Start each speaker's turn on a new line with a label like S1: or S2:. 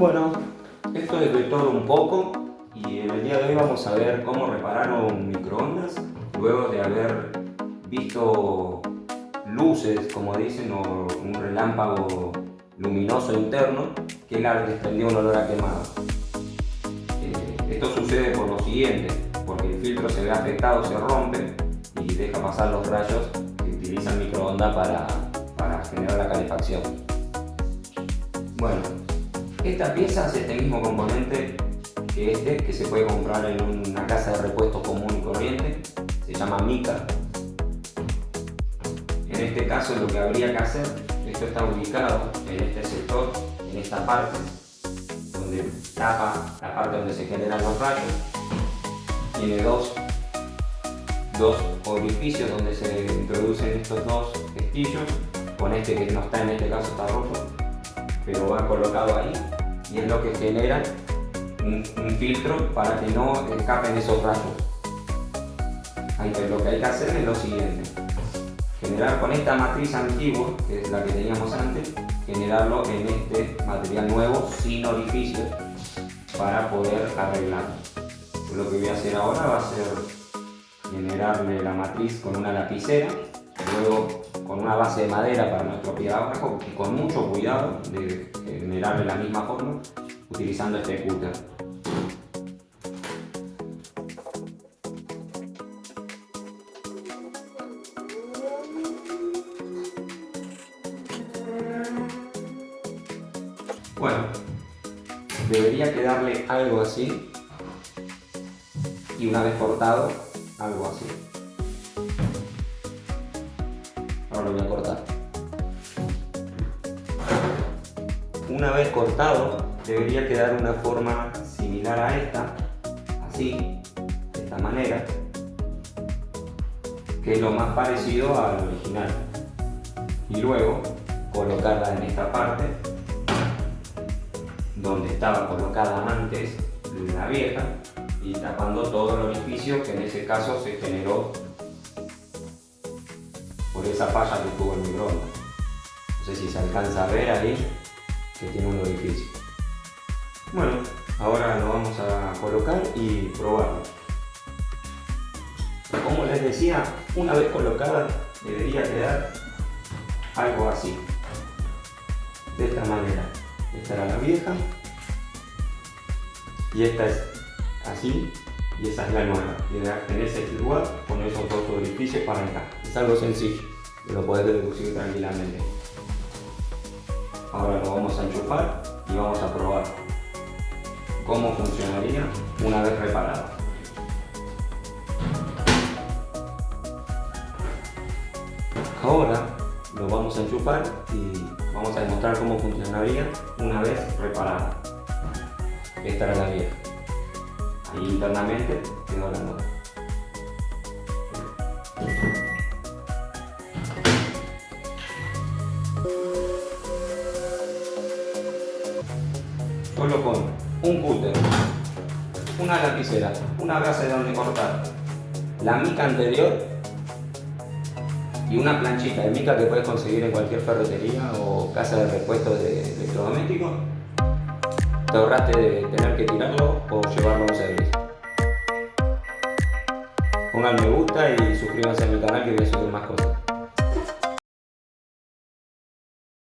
S1: Bueno, esto es de todo un poco y en el día de hoy vamos a ver cómo reparar un microondas luego de haber visto luces, como dicen, o un relámpago luminoso interno que le desprendió un olor a quemado. Esto sucede por lo siguiente, porque el filtro se ve afectado, se rompe y deja pasar los rayos que utiliza el microondas para generar la calefacción. Bueno, esta pieza es este mismo componente que se puede comprar en una casa de repuestos común y corriente, se llama mica. En este caso lo que habría que hacer, esto está ubicado en este sector, en esta parte, donde tapa la parte donde se generan los rayos. Tiene dos orificios donde se introducen estos dos pestillos, con este que no está, en este caso está roto, pero va colocado ahí y es lo que genera un filtro para que no escapen esos rayos. Lo que hay que hacer es lo siguiente: generar con esta matriz antigua, que es la que teníamos antes, generarlo en este material nuevo sin orificios para poder arreglarlo. Lo que voy a hacer ahora va a ser generarle la matriz con una lapicera, luego con una base de madera para nuestro pie de abajo y con mucho cuidado de generarle la misma forma utilizando este cúter. Bueno, debería quedarle algo así y una vez cortado, algo así. Ahora lo voy a cortar. Una vez cortado, debería quedar una forma similar a esta, así, de esta manera, que es lo más parecido al original. Y luego colocarla en esta parte donde estaba colocada antes la vieja y tapando todo el orificio que en ese caso se generó por esa falla que tuvo el microondas. No sé si se alcanza a ver ahí que tiene un orificio. Bueno, ahora lo vamos a colocar y probarlo. Como les decía, una vez colocada debería quedar algo así, de esta manera. Esta era la vieja y esta es así y esa es la nueva. Y en ese lugar poner esos dos orificios para acá. Es algo sencillo y lo podés deducir tranquilamente. Ahora lo vamos a enchufar y vamos a probar cómo funcionaría una vez reparado. Ahora lo vamos a enchufar y vamos a demostrar cómo funcionaría una vez reparada. Esta era la vieja. Ahí internamente quedó la nueva. Solo con un cúter, una lapicera, una base de donde cortar, la mica anterior y una planchita de mica que puedes conseguir en cualquier ferretería o casa de repuestos de electrodomésticos, te ahorraste de tener que tirarlo o llevarlo a un servicio. Pongan me gusta y suscríbanse a mi canal que voy a subir más cosas.